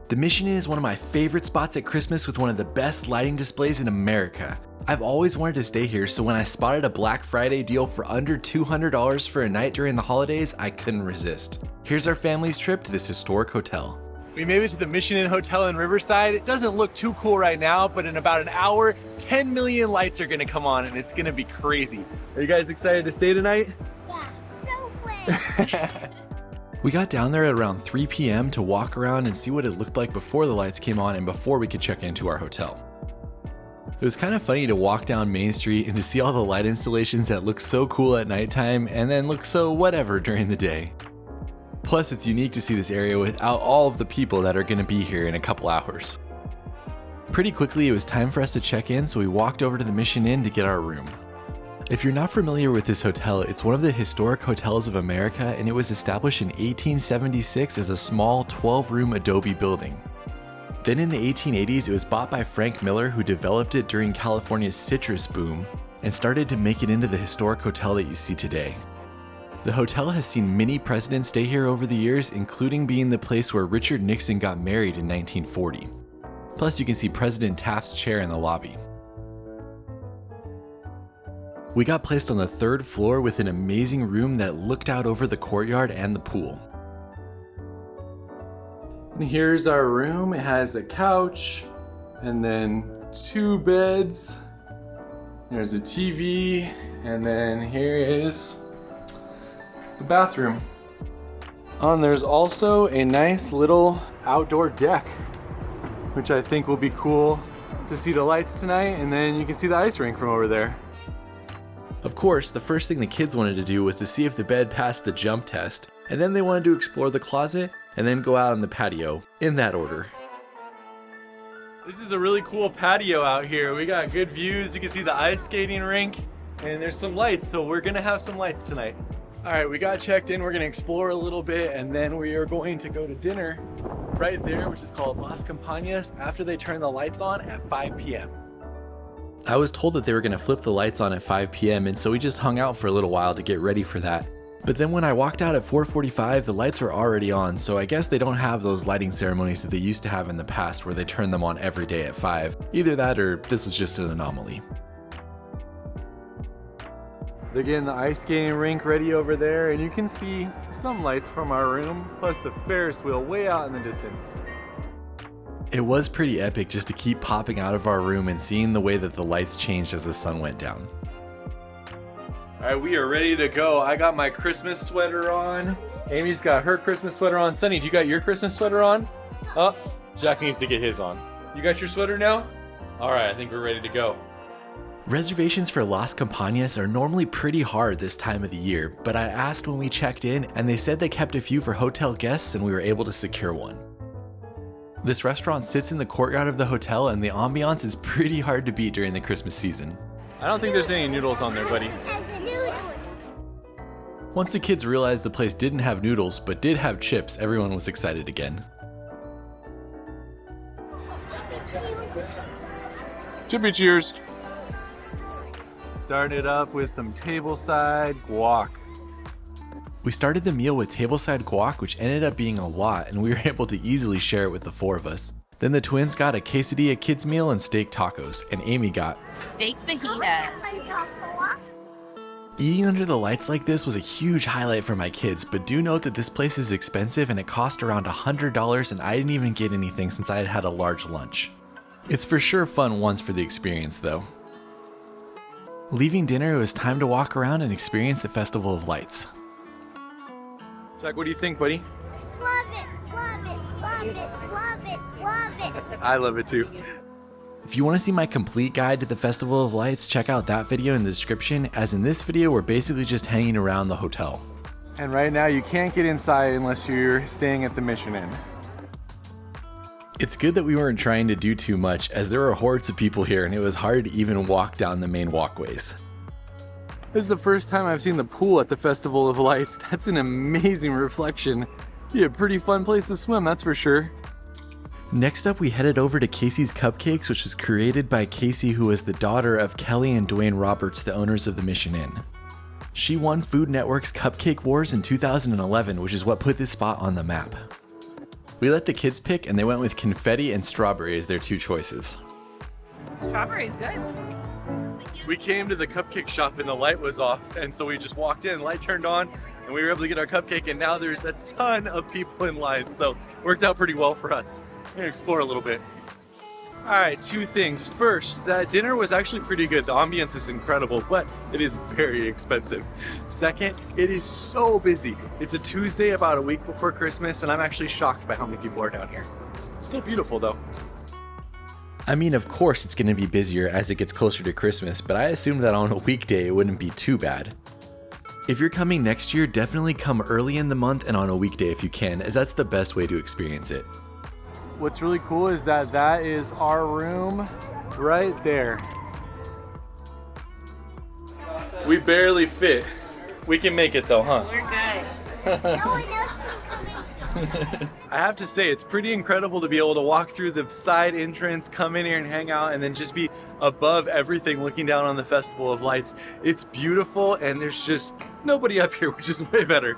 The Mission Inn is one of my favorite spots at Christmas with one of the best lighting displays in America. I've always wanted to stay here, so when I spotted a Black Friday deal for under $200 for a night during the holidays, I couldn't resist. Here's our family's trip to this historic hotel. We made it to the Mission Inn Hotel in Riverside. It doesn't look too cool right now, but in about an hour, 10 million lights are gonna come on and it's gonna be crazy. Are you guys excited to stay tonight? Yeah, snowflakes. We got down there at around 3 p.m. to walk around and see what it looked like before the lights came on and before we could check into our hotel. It was kind of funny to walk down Main Street and to see all the light installations that look so cool at nighttime and then look so whatever during the day. Plus, it's unique to see this area without all of the people that are going to be here in a couple hours. Pretty quickly, it was time for us to check in, so we walked over to the Mission Inn to get our room. If you're not familiar with this hotel, it's one of the historic hotels of America, and it was established in 1876 as a small 12-room adobe building. Then in the 1880s, it was bought by Frank Miller, who developed it during California's citrus boom and started to make it into the historic hotel that you see today. The hotel has seen many presidents stay here over the years, including being the place where Richard Nixon got married in 1940. Plus, you can see President Taft's chair in the lobby. We got placed on the 3rd floor with an amazing room that looked out over the courtyard and the pool. And here's our room. It has a couch and then 2 beds. There's a TV, and then here is the bathroom. And there's also a nice little outdoor deck, which I think will be cool to see the lights tonight, and then you can see the ice rink from over there. Of course, the first thing the kids wanted to do was to see if the bed passed the jump test, and then they wanted to explore the closet and then go out on the patio, in that order. This is a really cool patio out here. We got good views. You can see the ice skating rink, and there's some lights, so we're gonna have some lights tonight. All right, we got checked in. We're gonna explore a little bit, and then we are going to go to dinner right there, which is called Las Campanas, after they turn the lights on at 5 p.m. I was told that they were gonna flip the lights on at 5 p.m., and so we just hung out for a little while to get ready for that. But then when I walked out at 4:45, the lights were already on, so I guess they don't have those lighting ceremonies that they used to have in the past where they turn them on every day at 5. Either that or this was just an anomaly. They're getting the ice skating rink ready over there, and you can see some lights from our room, plus the Ferris wheel way out in the distance. It was pretty epic just to keep popping out of our room and seeing the way that the lights changed as the sun went down. All right, we are ready to go. I got my Christmas sweater on. Amy's got her Christmas sweater on. Sunny, do you got your Christmas sweater on? Oh, Jack needs to get his on. You got your sweater now? All right, I think we're ready to go. Reservations for Las Campanas are normally pretty hard this time of the year, but I asked when we checked in and they said they kept a few for hotel guests and we were able to secure one. This restaurant sits in the courtyard of the hotel and the ambiance is pretty hard to beat during the Christmas season. I don't think there's any noodles on there, buddy. Once the kids realized the place didn't have noodles but did have chips, everyone was excited again. Chippy cheers! Started up with some tableside guac. We started the meal with tableside guac, which ended up being a lot, and we were able to easily share it with the 4 of us. Then the twins got a quesadilla kids meal and steak tacos, and Amy got steak fajitas. Eating under the lights like this was a huge highlight for my kids, but do note that this place is expensive and it cost around $100, and I didn't even get anything since I had had a large lunch. It's for sure fun once for the experience though. Leaving dinner, it was time to walk around and experience the Festival of Lights. Jack, what do you think, buddy? Love it, love it, love it, love it, love it. I love it too. If you want to see my complete guide to the Festival of Lights, check out that video in the description, as in this video we're basically just hanging around the hotel. And right now you can't get inside unless you're staying at the Mission Inn. It's good that we weren't trying to do too much, as there were hordes of people here and it was hard to even walk down the main walkways. This is the first time I've seen the pool at the Festival of Lights. That's an amazing reflection. Yeah, pretty fun place to swim, that's for sure. Next up, we headed over to Casey's Cupcakes, which was created by Casey, who is the daughter of Kelly and Dwayne Roberts, the owners of the Mission Inn. She won Food Network's Cupcake Wars in 2011, which is what put this spot on the map. We let the kids pick and they went with confetti and strawberry as their two choices. Strawberry's good. We came to the cupcake shop and the light was off, and so we just walked in, light turned on, and we were able to get our cupcake, and now there's a ton of people in line, so it worked out pretty well for us. We're gonna explore a little bit. All right, two things. First, that dinner was actually pretty good. The ambience is incredible, but it is very expensive. Second, it is so busy. It's a Tuesday about a week before Christmas, and I'm actually shocked by how many people are down here. Still beautiful though. I mean, of course it's going to be busier as it gets closer to Christmas, but I assumed that on a weekday it wouldn't be too bad. If you're coming next year, definitely come early in the month and on a weekday if you can, as that's the best way to experience it. What's really cool is that that is our room right there. We barely fit. We can make it though, huh? We're good. No one else can come in. I have to say, it's pretty incredible to be able to walk through the side entrance, come in here and hang out, and then just be above everything looking down on the Festival of Lights. It's beautiful, and there's just nobody up here, which is way better.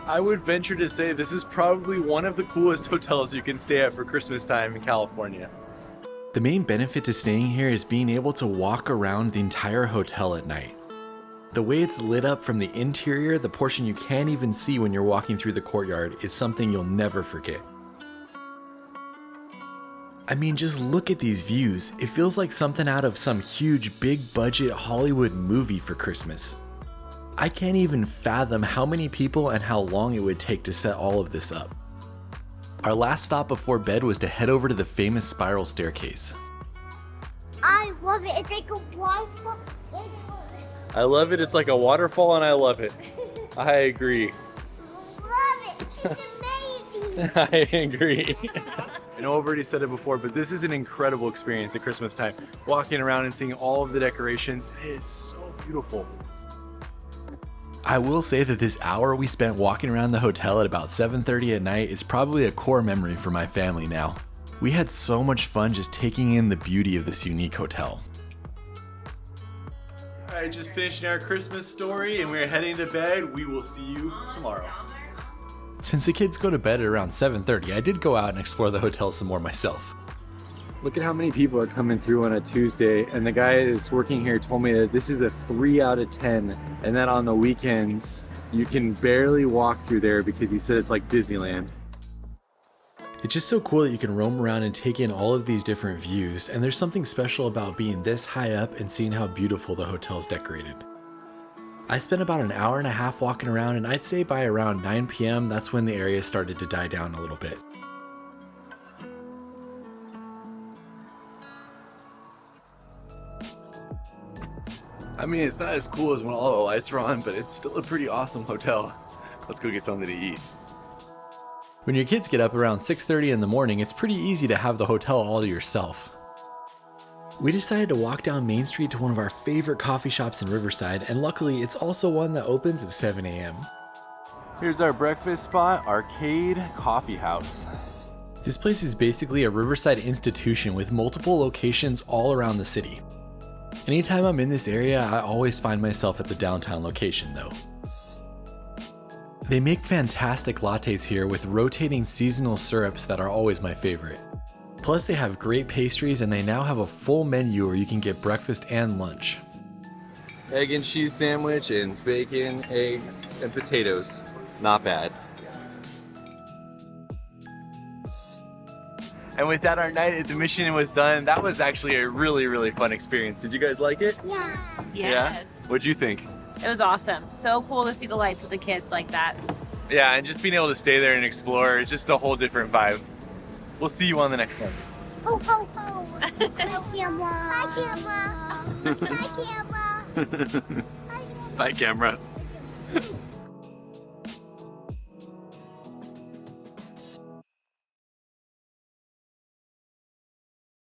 I would venture to say this is probably one of the coolest hotels you can stay at for Christmas time in California. The main benefit to staying here is being able to walk around the entire hotel at night. The way it's lit up from the interior, the portion you can't even see when you're walking through the courtyard, is something you'll never forget. I mean, just look at these views. It feels like something out of some huge, big budget Hollywood movie for Christmas. I can't even fathom how many people and how long it would take to set all of this up. Our last stop before bed was to head over to the famous spiral staircase. I love it. It's like a waterfall. I love it. It's like a waterfall and I love it. I agree. Love it. It's amazing. I agree. I know I've already said it before, but this is an incredible experience at Christmas time. Walking around and seeing all of the decorations, it is so beautiful. I will say that this hour we spent walking around the hotel at about 7:30 at night is probably a core memory for my family now. We had so much fun just taking in the beauty of this unique hotel. Alright, just finishing our Christmas story and we're heading to bed. We will see you tomorrow. Since the kids go to bed at around 7:30, I did go out and explore the hotel some more myself. Look at how many people are coming through on a Tuesday, and the guy that's working here told me that this is a 3 out of 10, and that on the weekends you can barely walk through there because he said it's like Disneyland. It's just so cool that you can roam around and take in all of these different views, and there's something special about being this high up and seeing how beautiful the hotel's decorated. I spent about an hour and a half walking around, and I'd say by around 9 p.m. that's when the area started to die down a little bit. I mean, it's not as cool as when all the lights are on, but it's still a pretty awesome hotel. Let's go get something to eat. When your kids get up around 6:30 in the morning, it's pretty easy to have the hotel all to yourself. We decided to walk down Main Street to one of our favorite coffee shops in Riverside, and luckily it's also one that opens at 7 a.m. Here's our breakfast spot, Arcade Coffee House. This place is basically a Riverside institution with multiple locations all around the city. Anytime I'm in this area, I always find myself at the downtown location though. They make fantastic lattes here with rotating seasonal syrups that are always my favorite. Plus they have great pastries and they now have a full menu where you can get breakfast and lunch. Egg and cheese sandwich and bacon, eggs, and potatoes. Not bad. And with that, our night at the Mission was done. That was actually a really, really fun experience. Did you guys like it? Yeah. Yes. Yeah? What'd you think? It was awesome. So cool to see the lights with the kids like that. Yeah, and just being able to stay there and explore, it's just a whole different vibe. We'll see you on the next one. Ho, ho, ho. Bye, camera. Bye, camera. Bye, camera. Bye, camera.